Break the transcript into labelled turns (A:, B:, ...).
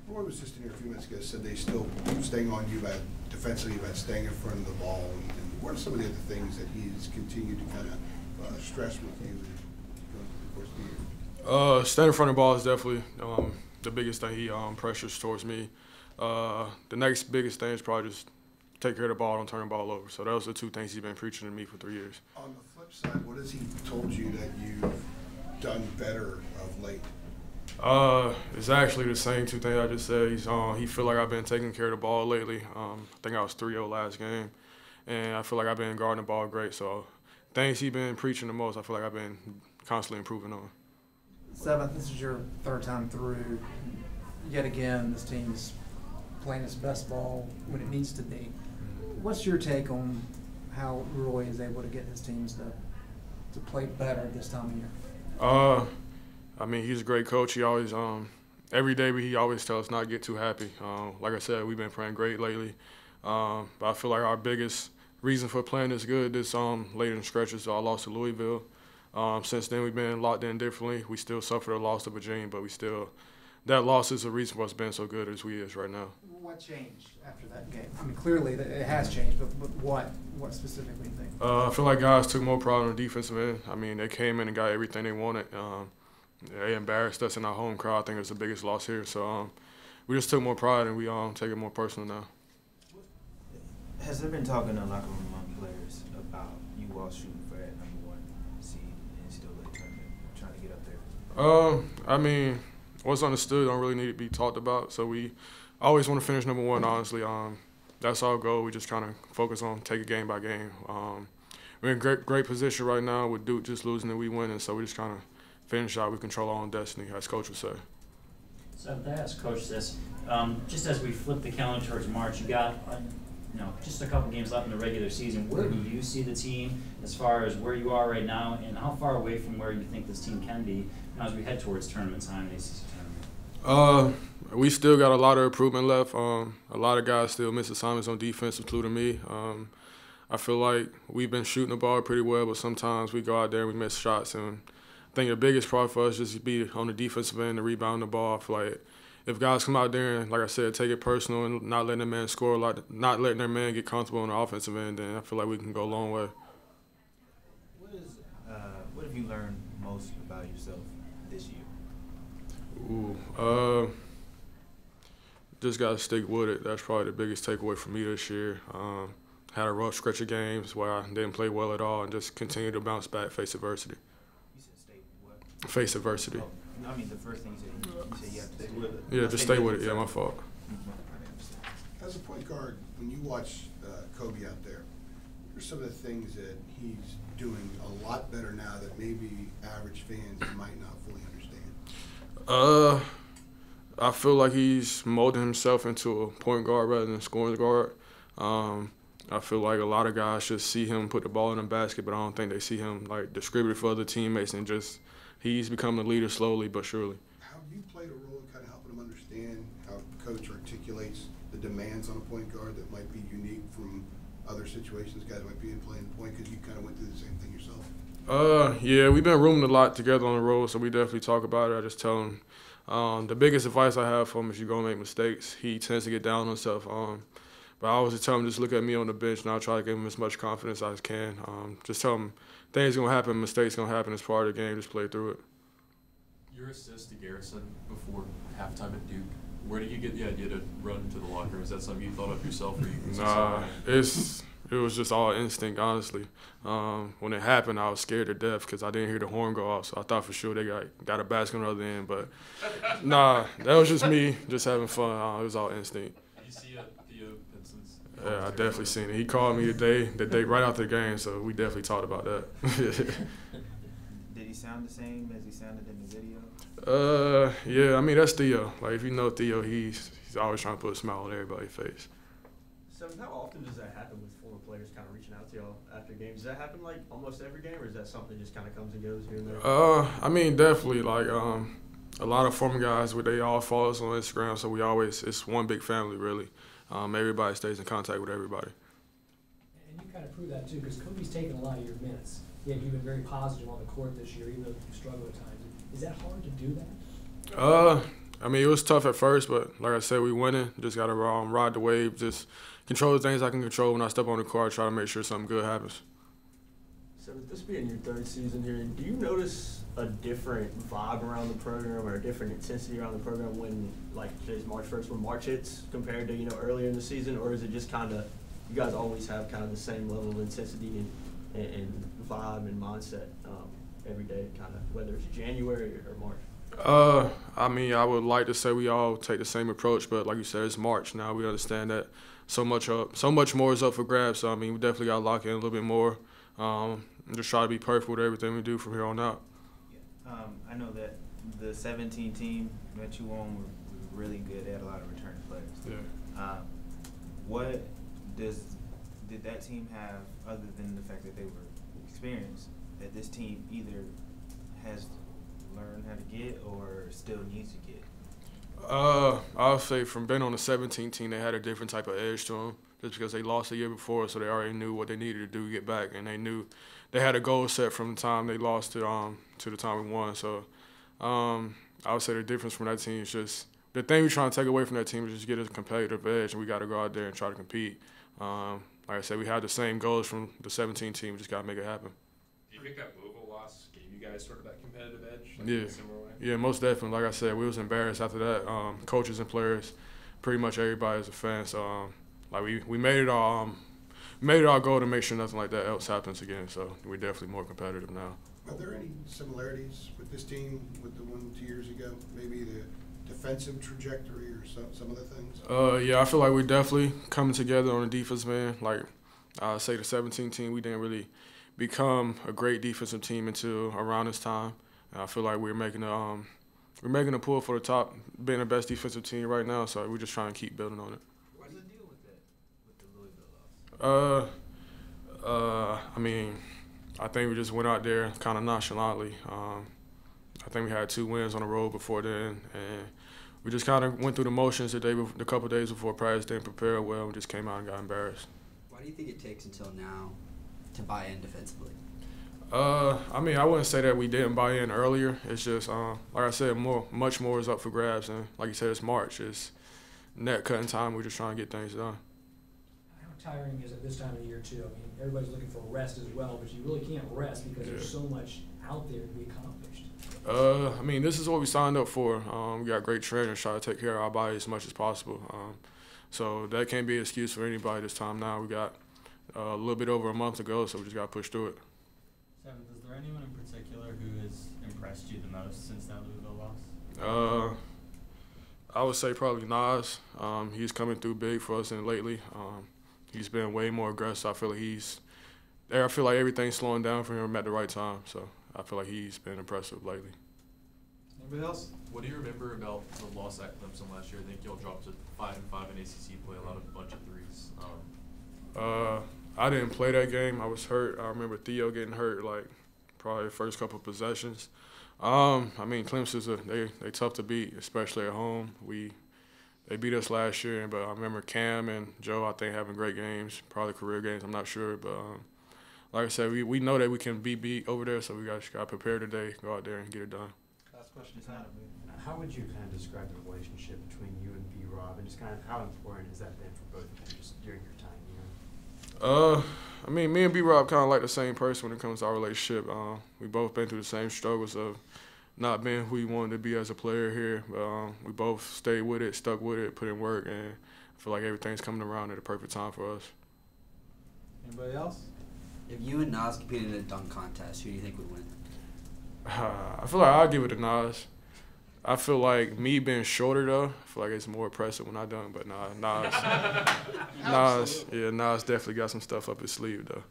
A: Roy was just in here a few minutes ago, said they still staying on you about defensively, about staying in front of the ball. And what are some of the other things that he's continued to kind of stress with you going through the course of the year?
B: Staying in front of the ball is definitely the biggest thing he pressures towards me. The next biggest thing is probably just take care of the ball, don't turn the ball over. So those are the two things he's been preaching to me for 3 years.
A: On the flip side, what has he told you that you've done better of late?
B: It's actually the same two things I just said. He feel like I've been taking care of the ball lately. I think I was 3-0 last game, and I feel like I've been guarding the ball great. So things he's been preaching the most, I feel like I've been constantly improving on.
C: Seventh, this is your third time through. Yet again, this team's playing its best ball when it needs to be. What's your take on how Roy is able to get his teams to play better this time of year?
B: I mean, he's a great coach. He always, every day he always tells us not to get too happy. Like I said, we've been playing great lately. But I feel like our biggest reason for playing this good this later in the stretches, our loss to Louisville. Since then, we've been locked in differently. We still suffered a loss to Virginia, but that loss is the reason for us being so good as we is right now.
C: What changed after that game? I mean, clearly it has changed, but what? What specifically do you think?
B: I feel like guys took more pride on the defensive end. I mean, they came in and got everything they wanted. They embarrassed us in our home crowd. I think it was the biggest loss here. So we just took more pride, and we take it more personal now.
D: Has there been talk in the locker room among players about you all shooting for that #1 seed in NCAA tournament, trying to get up there?
B: I mean, what's understood don't really need to be talked about. So we always want to finish #1, honestly. That's our goal. We just kind of focus on take it game by game. We're in great position right now with Duke just losing and we winning, so we just kind of finish out. We control our own destiny, as Coach would say.
E: So to ask Coach this, just as we flip the calendar towards March, you got just a couple games left in the regular season. Where do you see the team as far as where you are right now, and how far away from where you think this team can be as we head towards tournament time, the ACC tournament?
B: We still got a lot of improvement left. A lot of guys still miss assignments on defense, including me. I feel like we've been shooting the ball pretty well, but sometimes we go out there and we miss shots. And I think the biggest part for us is to be on the defensive end and rebound the ball. I feel like if guys come out there and, like I said, take it personal and not letting their man score, not letting their man get comfortable on the offensive end, then I feel like we can go a long way.
D: What have you learned most about yourself this year?
B: Just got to stick with it. That's probably the biggest takeaway for me this year. Had a rough stretch of games where I didn't play well at all and just continue to bounce back, face adversity.
D: You said stay what?
B: Face adversity.
D: Oh, no, I mean the first thing you said you have to stay with it.
B: Yeah, just stay with it. Yeah, my fault.
A: As a point guard, when you watch Kobe out there, what are some of the things that he's doing a lot better now that maybe average fans might not fully understand?
B: I feel like he's molding himself into a point guard rather than a scoring guard. I feel like a lot of guys just see him put the ball in the basket, but I don't think they see him like distribute for other teammates, and just he's becoming a leader slowly but surely.
A: How have you played a role in kind of helping him understand how coach articulates the demands on a point guard that might be unique from other situations guys might be in playing the point, because you kind of went through the same thing yourself?
B: Yeah, we've been rooming a lot together on the road, so we definitely talk about it. I just tell him the biggest advice I have for him is you're going to make mistakes. He tends to get down on himself. But I always tell him just look at me on the bench, and I'll try to give him as much confidence as I can. Just tell him things going to happen, mistakes going to happen as part of the game. Just play through it.
F: Your assist to Garrison before halftime at Duke, where did you get the idea to run into the locker room? Is that something you thought of yourself? Or you
B: Nah, it was just all instinct, honestly. When it happened, I was scared to death because I didn't hear the horn go off, so I thought for sure they got a basket on the other end. But nah, that was just me just having fun. It was all instinct.
F: Did you see Theo Pinson's?
B: Yeah, I definitely seen it. He called me the day right after the game, so we definitely talked about that.
D: Did he sound the same as he sounded in the video?
B: Yeah, I mean, that's Theo. Like, if you know Theo, he's always trying to put a smile on everybody's face.
G: So how often does that happen with former players kind of reaching out to y'all after games? Does that happen like almost every game, or is that something that just kind of comes and goes here and there?
B: I mean, definitely. Like, a lot of former guys, they all follow us on Instagram, so it's one big family, really. Everybody stays in contact with everybody.
H: And you kind of prove that, too, because Kobe's taken a lot of your minutes. Yet you've been very positive on the court this year, even though you struggle at times. Is that hard to do that?
B: I mean, it was tough at first, but like I said, we winning. Just got to ride the wave, just control the things I can control when I step on the court, try to make sure something good happens.
G: So with this being your third season here, do you notice a different vibe around the program or a different intensity around the program when, like today's March 1st, when March hits compared to, earlier in the season? Or is it just kind of, you guys always have kind of the same level of intensity and vibe and mindset every day, kind of, whether it's January or March?
B: I mean, I would like to say we all take the same approach, but like you said, it's March now. We understand that so much more is up for grabs. So I mean, we definitely got to lock in a little bit more. Just try to be perfect with everything we do from here on out.
D: I know that the 17 team that you won were really good. They had a lot of returning players.
B: Yeah.
D: What did that team have, other than the fact that they were experienced, that this team either has learned how to get or still needs to get?
B: I'll say from being on the 17 team, they had a different type of edge to them just because they lost the year before, so they already knew what they needed to do to get back, and they knew they had a goal set from the time they lost to the time we won. So I would say the difference from that team is just the thing we're trying to take away from that team is just get a competitive edge, and we got to go out there and try to compete. Like I said, we had the same goals from the 17 team. We just got to make it happen.
F: Do you think that Louisville loss gave you guys sort of that competitive edge?
B: Yeah.
F: In a similar way?
B: Yeah, most definitely. Like I said, we was embarrassed after that. Coaches and players, pretty much everybody is a fan. So we made it our goal to make sure nothing like that else happens again. So we're definitely more competitive now.
A: Are there any similarities with this team with the one 2 years ago? Maybe the defensive trajectory or some other things?
B: Yeah, I feel like we're definitely coming together on the defense, man. Like I say, the 17 team, we didn't really become a great defensive team until around this time. And I feel like we're making a pull for the top, being the best defensive team right now. So we're just trying to keep building on it.
D: What's the deal with that, with the Louisville loss?
B: I mean, I think we just went out there kind of nonchalantly. I think we had 2 wins on the road before then, and we just kind of went through the motions the couple of days before practice, didn't prepare well, and just came out and got embarrassed.
I: Why do you think it takes until now to buy in defensively?
B: I mean, I wouldn't say that we didn't buy in earlier. It's just, like I said, much more is up for grabs, and like you said, it's March. It's net cutting time. We're just trying to get things done.
H: How tiring is it this time of the year too? I mean, everybody's looking for rest as well, but you really can't rest because there's so much out there to be accomplished.
B: I mean, this is what we signed up for. We got great trainers trying to take care of our body as much as possible. So that can't be an excuse for anybody this time now. We got a little bit over a month to go, so we just got to push through it.
J: Seventh, is there anyone in particular who has impressed you the most since that Louisville loss?
B: I would say probably Nas. He's coming through big for us lately. He's been way more aggressive. I feel like everything's slowing down for him at the right time. So I feel like he's been impressive lately.
G: Anybody else?
F: What do you remember about the loss at Clemson last year? I think y'all dropped to 5-5 in ACC play, a bunch of threes.
B: I didn't play that game. I was hurt. I remember Theo getting hurt probably the first couple of possessions. I mean, Clemson's they tough to beat, especially at home. They beat us last year, but I remember Cam and Joe, I think, having great games, probably career games. I'm not sure, but like I said, we know that we can be beat over there, so we got to prepare today, go out there and get it done.
G: Last question is
K: how would you kind of describe the relationship between you and B-Rob, and just kind of how important has that been for both of you just during your time here?
B: I mean, me and B-Rob kind of like the same person when it comes to our relationship. We both been through the same struggles of not being who we wanted to be as a player here. But we both stayed with it, stuck with it, put in work, and I feel like everything's coming around at the perfect time for us.
G: Anybody else?
I: If you and Nas competed in a dunk contest, who do you think would win?
B: I feel like I'll give it to Nas. I feel like me being shorter, though, I feel like it's more impressive when I dunk, but Nas. Nas definitely got some stuff up his sleeve, though.